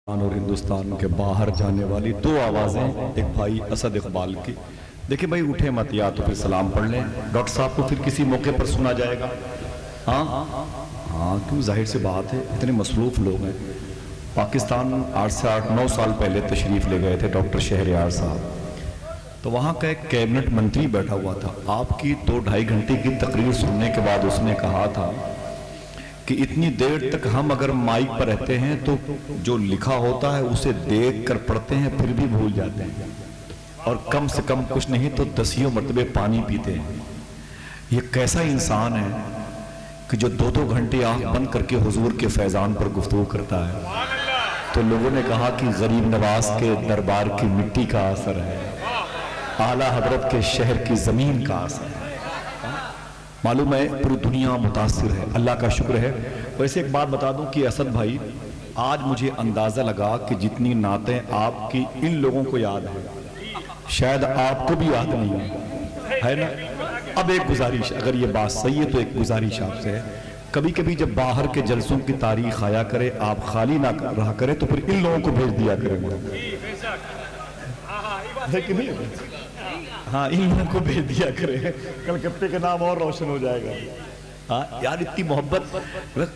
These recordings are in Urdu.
اور ہندوستان کے باہر جانے والی دو آوازیں، ایک بھائی اسد اقبال کی. دیکھیں بھائی اٹھے مت، یا تو پھر سلام پڑھ لیں. ڈاکٹر صاحب کو پھر کسی موقع پر سنا جائے گا. ہاں کیوں، ظاہر سی بات ہے، اتنے مصروف لوگ ہیں. پاکستان 8 سے 9 سال پہلے تشریف لے گئے تھے ڈاکٹر شہریار صاحب. تو وہاں کا ایک کیبنٹ منتری بیٹھا ہوا تھا. آپ کی 2-2.5 گھنٹے کی تقریر سننے کے بعد اس نے کہا تھا کہ اتنی دیر تک ہم اگر مائک پر رہتے ہیں تو جو لکھا ہوتا ہے اسے دیکھ کر پڑھتے ہیں پھر بھی بھول جاتے ہیں، اور کم سے کم کچھ نہیں تو 10 مرتبے پانی پیتے ہیں. یہ کیسا انسان ہے کہ جو 2 گھنٹے آنکھ بند کر کے حضور کے فیضان پر گفتگو کرتا ہے. تو لوگوں نے کہا کہ غریب نواز کے دربار کی مٹی کا اثر ہے، اعلیٰ حضرت کے شہر کی زمین کا اثر ہے. معلوم ہے پوری دنیا متاثر ہے، اللہ کا شکر ہے. ویسے ایک بات بتا دوں کہ اسد بھائی، آج مجھے اندازہ لگا کہ جتنی نعتیں آپ کی ان لوگوں کو یاد ہیں شاید آپ کو بھی یاد نہیں ہے نا. اب ایک گزارش، اگر یہ بات صحیح ہے تو ایک گزارش آپ سے ہے، کبھی کبھی جب باہر کے جلسوں کی تاریخ آیا کرے، آپ خالی نہ رہا کرے تو پھر ان لوگوں کو بھیج دیا کریں گے. ہاں ان لوگوں کو بھیج دیا کریں، کلکتے کا نام اور روشن ہو جائے گا. ہاں یار اتنی محبت.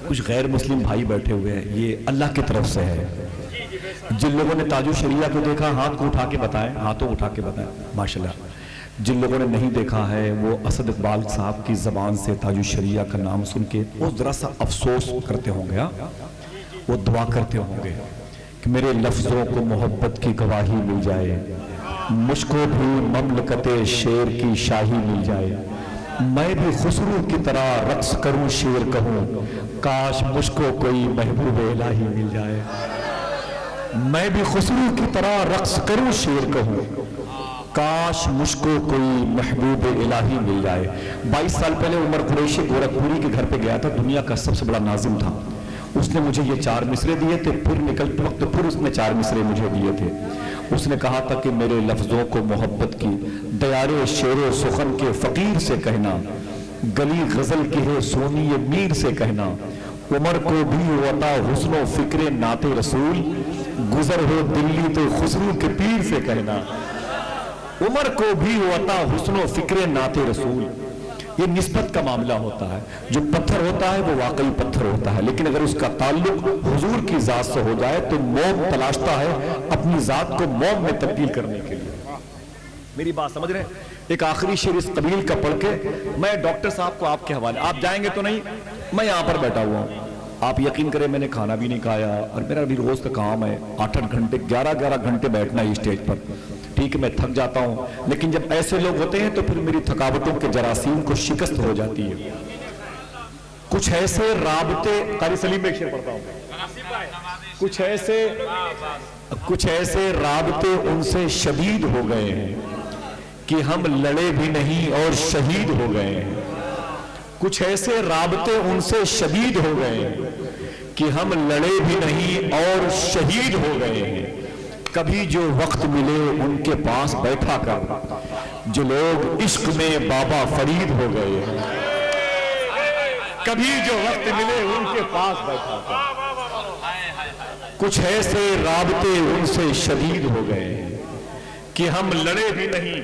کچھ غیر مسلم بھائی بیٹھے ہوئے ہیں، یہ اللہ کی طرف سے ہے. جن لوگوں نے تاج الشریعہ کو دیکھا ہاتھ کو اٹھا کے بتائیں، ہاتھوں اٹھا کے بتائیں ماشاءاللہ. جن لوگوں نے نہیں دیکھا ہے وہ اسد اقبال صاحب کی زبان سے تاج الشریعہ کا نام سن کے وہ ذرا سا افسوس کرتے ہوں گے، وہ دعا کرتے ہوں گے کہ میرے لفظوں کو محبت کی گواہی مل جائے، مجھ کو بھی مملکت شیر کی شاہی مل جائے، میں بھی خسرو کی طرح رقص کروں شیر کہوں، کاش مجھ کو کوئی محبوب الہی مل جائے. میں بھی خسرو کی طرح رقص کروں شیر کہوں، کاش مجھ کو کوئی محبوب الہی مل جائے. 22 سال پہلے عمر قریشی گورکھپوری کے گھر پہ گیا تھا، دنیا کا سب سے بڑا ناظم تھا. اس نے مجھے یہ 4 مصرے دیے تھے، پھر نکلتے وقت پھر اس نے 4 مصرے مجھے دیے تھے. اس نے کہا تھا کہ میرے لفظوں کو محبت کی دیار شیر و سخن کے فقیر سے کہنا، گلی غزل کی ہے سونی میر سے کہنا، عمر کو بھی عطا حسن و فکر نعت رسول، گزر ہو دلی تو خسرو کے پیر سے کہنا. عمر کو بھی عطا حسن و فکر نعت رسول. یہ نسبت کا معاملہ ہوتا ہے، جو پتھر ہوتا ہے وہ واقعی پتھر ہوتا ہے، لیکن اگر اس کا تعلق حضور کی ذات سے ہو جائے تو موم تلاشتا ہے اپنی ذات کو موم میں تبدیل کرنے کے لیے. میری بات سمجھ رہے ہیں؟ ایک آخری شعر اس قبیل کا پڑھ کے میں ڈاکٹر صاحب کو آپ کے حوالے، آپ جائیں گے تو نہیں، میں یہاں پر بیٹھا ہوا ہوں. آپ یقین کریں میں نے کھانا بھی نہیں کھایا، اور میرا بھی روز کا کام ہے 8-8 گھنٹے 11-11 گھنٹے بیٹھنا ہے اسٹیج پر. ٹھیک ہے میں تھک جاتا ہوں، لیکن جب ایسے لوگ ہوتے ہیں تو پھر میری تھکاوٹوں کے جراثیم کو شکست ہو جاتی ہے. کچھ ایسے رابطے، قاری سلیم میں ایک شعر پڑھتا ہوں، کچھ ایسے رابطے ان سے شدید ہو گئے ہیں کہ ہم لڑے بھی نہیں اور شہید ہو گئے ہیں. کچھ ایسے رابطے ان سے شدید ہو گئے ہیں کہ ہم لڑے بھی نہیں اور شہید ہو گئے ہیں. کبھی جو وقت ملے ان کے پاس بیٹھا کر، جو لوگ عشق میں بابا فرید ہو گئے ہیں. کبھی جو وقت ملے ان کے پاس بیٹھا کر، کچھ ایسے رابطے ان سے شدید ہو گئے ہیں کہ ہم لڑے بھی نہیں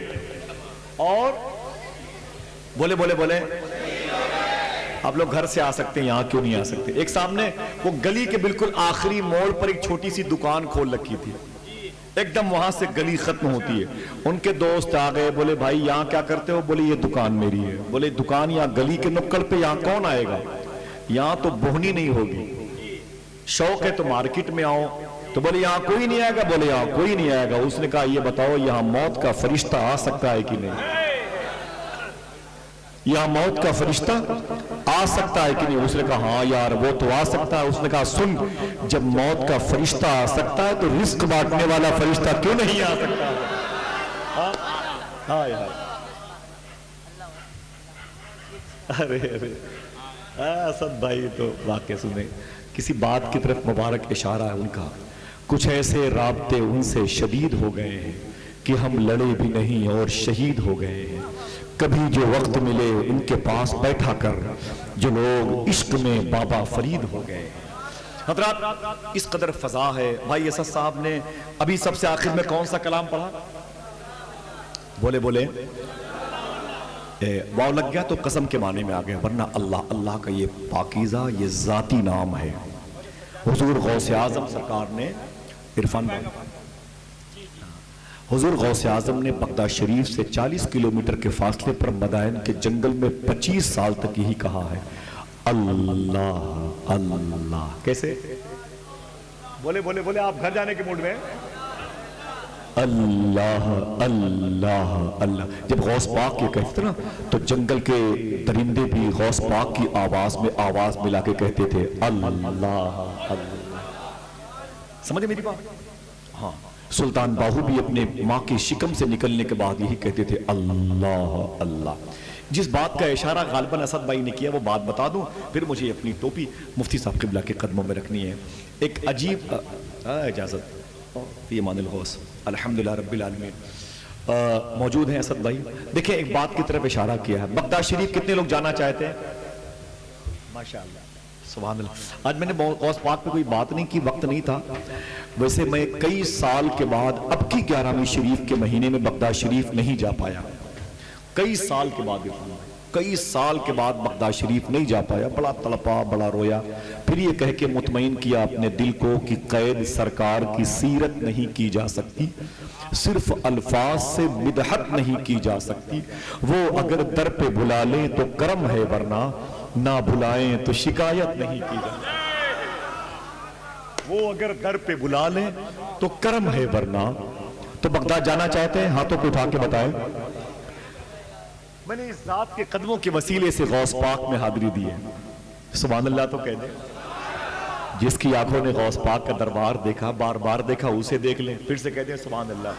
اور بولے آپ لوگ گھر سے آ سکتے ہیں، یہاں کیوں نہیں آ سکتے؟ ایک سامنے وہ گلی کے بالکل آخری موڑ پر ایک چھوٹی سی دکان کھول رکھی تھی، ایک دم وہاں سے گلی ختم ہوتی ہے. ان کے دوست آ گئے، بولے بھائی یہاں کیا کرتے ہو؟ بولے یہ دکان میری ہے. بولے دکان یہاں گلی کے نکڑ پہ، یہاں کون آئے گا؟ یہاں تو بہنی نہیں ہوگی. شوق ہے تو مارکیٹ میں آؤ. تو بولے یہاں کوئی نہیں آئے گا؟ بولے یہاں کوئی نہیں آئے گا. اس نے کہا یہ بتاؤ یہاں موت کا فرشتہ آ سکتا ہے کہ نہیں؟ یہاں موت کا فرشتہ آ سکتا ہے کہ نہیں؟ اس نے کہا ہاں یار وہ تو آ سکتا ہے. اس نے کہا سن، جب موت کا فرشتہ آ سکتا ہے تو رزق بانٹنے والا فرشتہ کیوں نہیں آ سکتا؟ ارے اسد بھائی تو واقع سنیں، کسی بات کی طرف مبارک اشارہ ہے ان کا. کچھ ایسے رابطے ان سے شدید ہو گئے ہیں کہ ہم لڑے بھی نہیں اور شہید ہو گئے ہیں. کبھی جو وقت ملے ان کے پاس بیٹھا کر، جو لوگ عشق میں بابا فرید ہو گئے. حضرات اس قدر فضا ہے. بھائی اسد صاحب نے ابھی سب سے آخر میں کون سا کلام پڑھا؟ بولے واو لگ گیا تو قسم کے معنی میں آ گیا، ورنہ اللہ اللہ کا یہ پاکیزہ یہ ذاتی نام ہے. حضور غوث اعظم سرکار نے عرفان بھائی، حضور غوث اعظم نے بغداد شریف سے 40 کلومیٹر کے فاصلے پر مدائن کے جنگل میں 25 سال تک یہی کہا ہے، اللہ اللہ. کیسے؟ بولے آپ گھر جانے کے موڈ میں؟ اللہ اللہ اللہ. جب غوث پاک یہ کہتے نا تو جنگل کے درندے بھی غوث پاک کی آواز میں آواز ملا کے کہتے تھے اللہ اللہ. سمجھے میری بات؟ ہاں. سلطان باہو بھی اپنے ماں کی شکم سے نکلنے کے بعد یہی کہتے تھے اللہ اللہ. جس بات کا اشارہ غالباً اسد بھائی نے کیا وہ بات بتا دوں، پھر مجھے اپنی ٹوپی مفتی صاحب قبلہ کے قدموں میں رکھنی ہے. ایک عجیب اجازت فی امان الغوث الحمدللہ رب العالمین موجود ہیں اسد بھائی. دیکھیں ایک بات کی طرف اشارہ کیا ہے، بغداد شریف کتنے لوگ جانا چاہتے ہیں؟ ماشاءاللہ سبحان اللہ. آج میں نے غوث پاک پہ کوئی بات نہیں کی، وقت نہیں تھا. ویسے میں کئی سال کے بعد اب کی 11ویں شریف کے مہینے میں بغداد شریف نہیں جا پایا. کئی سال کے بعد بغداد شریف نہیں جا پایا. بڑا تڑپا، بڑا رویا. پھر یہ کہہ کے مطمئن کیا اپنے دل کو کہ قید سرکار کی سیرت نہیں کی جا سکتی، صرف الفاظ سے مدحت نہیں کی جا سکتی. وہ اگر در پہ بلا لیں تو کرم ہے، ورنہ نہ بلائیں تو شکایت نہیں کی جا سکتی. وہ اگر در پہ بلا لیں تو کرم ہے، ورنہ. تو بغداد جانا چاہتے ہیں؟ ہاتھوں کو اٹھا کے بتائیں. میں نے اس ذات کے قدموں کے وسیلے سے غوث پاک میں حاضری دی ہے. سبحان اللہ تو کہہ دیں. جس کی آنکھوں نے غوث پاک کا دربار دیکھا، بار بار دیکھا، اسے دیکھ لیں. پھر سے کہہ دیں سبحان اللہ.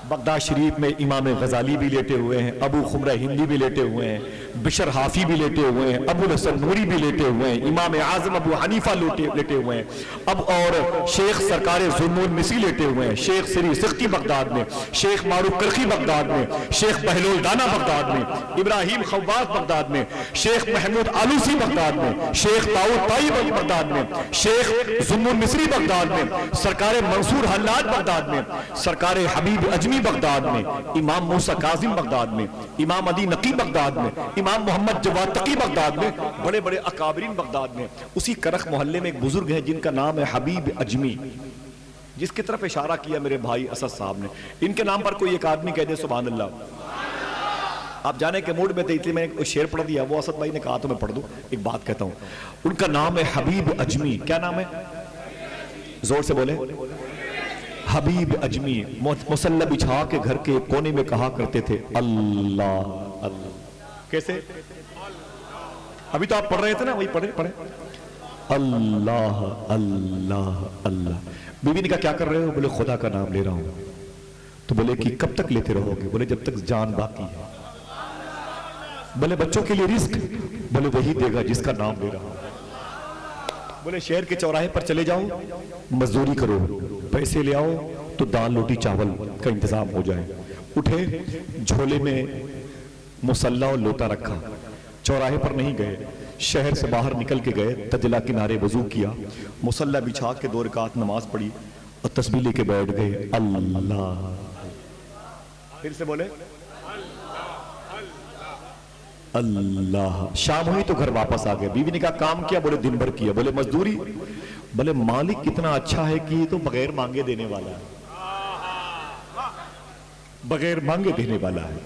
بغداد شریف میں امام غزالی بھی لیٹے ہوئے ہیں، ابو خمرہ ہندی بھی لیٹے ہوئے ہیں، بشر حافی بھی لیٹے ہوئے ہیں، ابو الحسن نوری بھی لیٹے ہوئے ہیں، امام اعظم ابو حنیفہ لیٹے ہوئے ہیں، اب اور شیخ سرکار ذوالنور مصری لیٹے ہوئے ہیں، شیخ سری سختی بغداد میں، شیخ معروف کرخی بغداد میں، شیخ بہلول دانا بغداد میں، ابراہیم خواص بغداد میں، شیخ محمود آلوسی بغداد میں، شیخ داؤد طائی بغداد میں، شیخ ذوالنور مصری بغداد میں، سرکار منصور حلاد بغداد میں، سرکار حبیب اجمی بغداد میں، امام موسیٰ کاظم بغداد میں، امام علی نقی بغداد میں، امام محمد جواد تقی بغداد میں، بڑے بڑے اکابرین بغداد میں. اسی کرخ محلے میں ایک بزرگ ہے جن کا نام ہے حبیب اجمی، جس کی طرف اشارہ کیا میرے بھائی اسد صاحب نے. ان کے نام پر کوئی ایک آدمی کہہ دے سبحان اللہ. آپ جانے کے موڈ میں تھے اس لیے میں نے شعر پڑھ دیا، وہ اسد بھائی نے کہا تو میں پڑھ دوں. ایک بات کہتا ہوں، ان کا نام ہے حبیب اجمی. کیا نام ہے؟ زور سے بولے. حبیب اجمی مسلح بچھا کے گھر کے کونے میں کہا کرتے تھے اللہ اللہ. کیسے؟ ابھی تو آپ پڑھ رہے تھے نا، وہی پڑھے اللہ اللہ اللہ. بیوی نے کہا کیا کر رہے ہو؟ بولے خدا کا نام لے رہا ہوں. تو بولے کہ کب تک لیتے رہو گے؟ بولے جب تک جان باقی ہے. بولے بچوں کے لیے رزق؟ بولے وہی دے گا جس کا نام لے رہا ہوں. بولے شہر کے چوراہے پر چلے جاؤ، مزدوری کرو، پیسے لے آؤ تو دال روٹی چاول کا انتظام ہو جائے. اٹھے، جھولے میں مصلی اور لوٹا رکھا، چوراہے پر نہیں گئے، شہر سے باہر نکل کے گئے، تجلا کنارے وضو کیا، مصلی بچھا کے 2 رکعت نماز پڑھی اور تسبیح لے کے بیٹھ گئے اللہ. پھر سے بولے اللہ. شام ہوئی تو گھر واپس آ گئے. بیوی نے کہا کام کیا؟ بولے دن بھر کیا. بولے مزدوری؟ بولے مالک کتنا اچھا ہے کہ یہ تو بغیر مانگے دینے والا ہے، بغیر مانگے دینے والا ہے.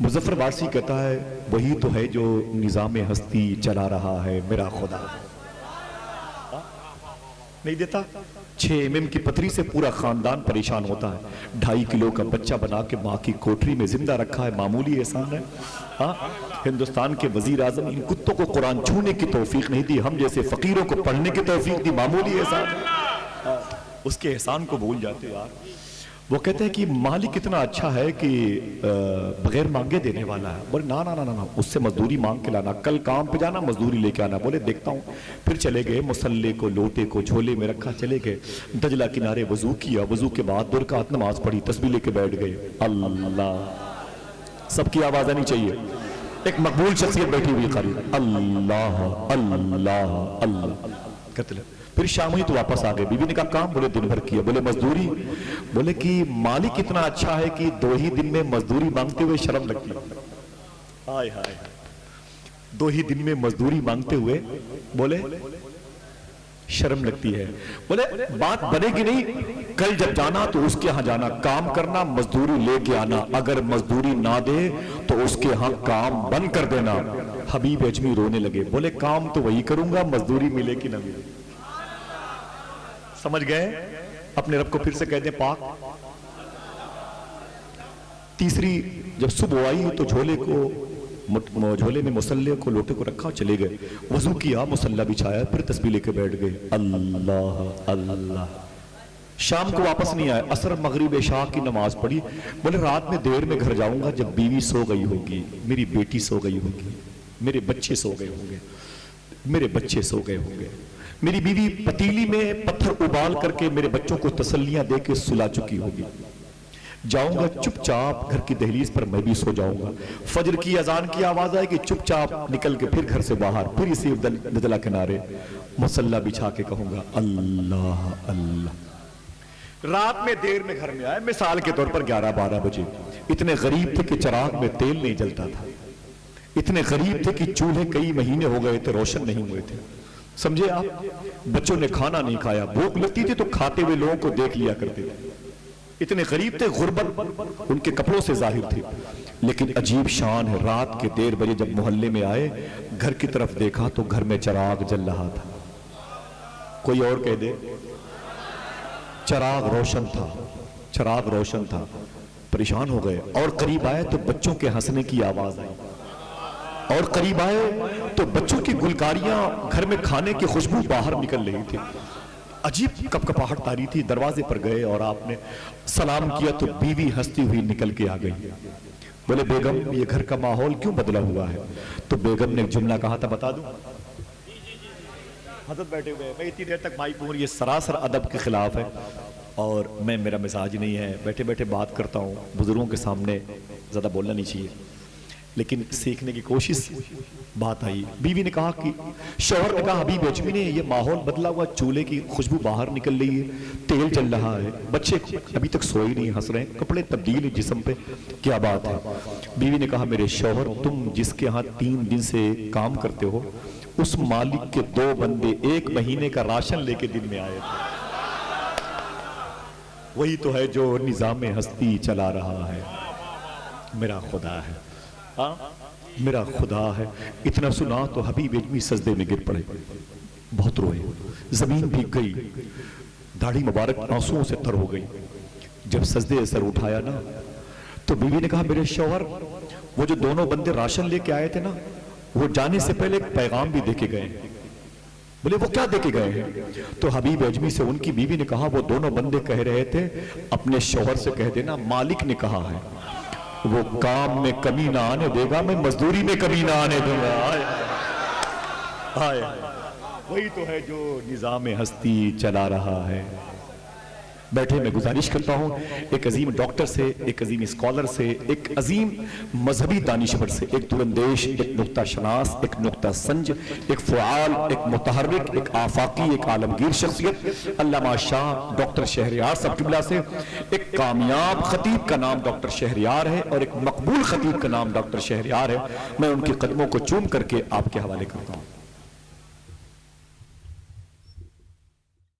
مظفر وارسی کہتا ہے وہی تو ہے جو نظام ہستی چلا رہا ہے میرا خدا. نہیں دیتا؟ 6 mm کی پتھری سے پورا خاندان پریشان ہوتا ہے. 2.5 کلو کا بچہ بنا کے ماں کی کوٹری میں زندہ رکھا ہے، معمولی احسان ہے؟ ہندوستان کے وزیر اعظم ان کتوں کو قرآن چھونے کی توفیق نہیں دی، ہم جیسے فقیروں کو پڑھنے کی توفیق دی، معمولی احسان ہے؟ اس کے احسان کو بھول جاتے یار. وہ کہتے ہیں کہ مالک کتنا اچھا ہے کہ بغیر مانگے دینے والا ہے. بولے نا نا نا نا، اس سے مزدوری مانگ کے لانا، کل کام پہ جانا مزدوری لے کے آنا. بولے دیکھتا ہوں. پھر چلے گئے، مصلے کو لوٹے کو جھولے میں رکھا، چلے گئے دجلہ کنارے وضو کیا، وضو کے بعد 2 رکعت نماز پڑھی، تسبیح لے کے بیٹھ گئے اللہ. سب کی آواز آنی چاہیے. ایک مقبول شخصیت بیٹھی ہوئی قاری اللہ اللہ اللہ. پھر شام ہوئی تو واپس آ گئے. بیوی نے کہا کام؟ بولے دن بھر کیا. بولے مزدوری؟ بولے کہ مالک اتنا اچھا ہے کہ 2 ہی دن میں مزدوری مانگتے ہوئے شرم لگتی ہے. ہائے ہائے 2 ہی دن میں مزدوری مانگتے ہوئے بولے شرم لگتی ہے. بولے بات بنے گی نہیں, کل جب جانا تو اس کے ہاں جانا, کام کرنا, مزدوری لے کے آنا, اگر مزدوری نہ دے تو اس کے ہاں کام بند کر دینا. حبیب اجمی رونے لگے. بولے کام تو وہی کروں گا, مزدوری ملے کہ نہ ملے. سمجھ گئے؟ اپنے رب کو پھر سے کہہ دیں پاک. تیسری, جب صبح آئی تو جھولے میں مصلے کو لوٹے کو رکھا, چلے گئے, وضو کیا, مصلہ بچھایا, پھر تسبیح لے کے بیٹھ گئے. اللہ اللہ. شام کو واپس نہیں آئے, عصر مغرب عشاء کی نماز پڑھی. بولے رات میں دیر میں گھر جاؤں گا جب بیوی سو گئی ہوگی, میری بیٹی سو گئی ہوگی, میرے بچے سو گئے ہوں گے, میرے بچے سو گئے ہوں گے. میری بیوی پتیلی میں پتھر ابال کر کے میرے بچوں کو تسلیاں دے کے سلا چکی ہوگی. جاؤں گا چپ چاپ گھر کی دہلیز پر, میں بھی سو جاؤں گا. فجر کی اذان کی آواز آئے کہ چپ چاپ نکل کے پھر گھر سے باہر, پھر اسی دجلہ کنارے مصلہ بچھا کے کہوں گا اللہ اللہ. رات میں دیر میں گھر میں آئے, مثال کے طور پر 11-12 بجے. اتنے غریب تھے کہ چراغ میں تیل نہیں جلتا تھا, اتنے غریب تھے کہ چولہے کئی مہینے ہو گئے تھے روشن نہیں ہوئے تھے. سمجھے آپ؟ بچوں نے کھانا نہیں کھایا, بھوک لگتی تھی تو کھاتے ہوئے لوگوں کو دیکھ لیا کرتے تھے. اتنے غریب تھے, غربت ان کے کپڑوں سے ظاہر تھی. لیکن عجیب شان ہے, رات کے 1:30 بجے جب محلے میں آئے, گھر کی طرف دیکھا تو گھر میں چراغ جل رہا تھا. کوئی اور کہہ دے, چراغ روشن تھا, چراغ روشن تھا. پریشان ہو گئے, اور قریب آئے تو بچوں کے ہنسنے کی آواز آئی, اور قریب آئے تو بچوں کی گلکاریاں, گھر میں کھانے کی خوشبو باہر نکل رہی تھی. عجیب کپکپاہٹ تاری تھی. دروازے پر گئے اور آپ نے سلام کیا تو بیوی ہنستی ہوئی نکل کے آ گئی. بولے بیگم یہ گھر کا ماحول کیوں بدلا ہوا ہے؟ تو بیگم نے ایک جملہ کہا تھا, بتا دوں؟ حضرت بیٹھے ہوئے, میں اتنی دیر تک مائک پہ ہوں, یہ سراسر ادب کے خلاف ہے اور میرا مزاج نہیں ہے, بیٹھے بیٹھے بات کرتا ہوں, بزرگوں کے سامنے زیادہ بولنا نہیں چاہیے, لیکن سیکھنے کی کوشش. بات آئی, بیوی نے کہا کہ شوہر نے کہا حبیب اجمی نے یہ ماحول بدلا ہوا, چولہے کی خوشبو باہر نکل رہی ہے, تیل چل رہا ہے, بچے ابھی تک سوئے نہیں, ہنس رہے ہیں, کپڑے تبدیل ہیں جسم پہ, کیا بات ہے؟ بیوی نے کہا میرے شوہر, تم جس کے ہاں 3 دن سے کام کرتے ہو, اس مالک کے 2 بندے 1 مہینے کا راشن لے کے دن میں آئے تھے. وہی تو ہے جو نظام ہستی چلا رہا ہے. میرا خدا ہے, ہاں میرا خدا ہے. اتنا سنا تو حبیب اجمی سجدے میں گر پڑے, بہت روئے, زمین بھیگ گئی, داڑھی مبارک آنسوؤں سے تر ہو گئی. جب سجدے سر اٹھایا نا تو بیوی نے کہا میرے شوہر, وہ جو 2 بندے راشن لے کے آئے تھے نا, وہ جانے سے پہلے ایک پیغام بھی دے کے گئے. بولے وہ کیا دے کے گئے ہیں؟ تو حبیب اجمی سے ان کی بیوی نے کہا وہ 2 بندے کہہ رہے تھے اپنے شوہر سے کہہ دینا مالک نے کہا ہے وہ کام میں کمی نہ آنے دے گا, میں مزدوری میں کمی نہ آنے دوں گا. وہی تو ہے جو نظام ہستی چلا رہا ہے. بیٹھے میں گزارش کرتا ہوں ایک عظیم ڈاکٹر سے, ایک عظیم اسکالر سے, ایک عظیم مذہبی دانشور سے, ایک دورندیش, ایک نقطہ شناس, ایک نقطہ سنج, ایک فعال, ایک متحرک, ایک آفاقی, ایک عالمگیر شخصیت علامہ شاہ ڈاکٹر شہریار صاحب قبلہ سے. ایک کامیاب خطیب کا نام ڈاکٹر شہریار ہے اور ایک مقبول خطیب کا نام ڈاکٹر شہریار ہے. میں ان کے قدموں کو چوم کر کے آپ کے حوالے کرتا ہوں.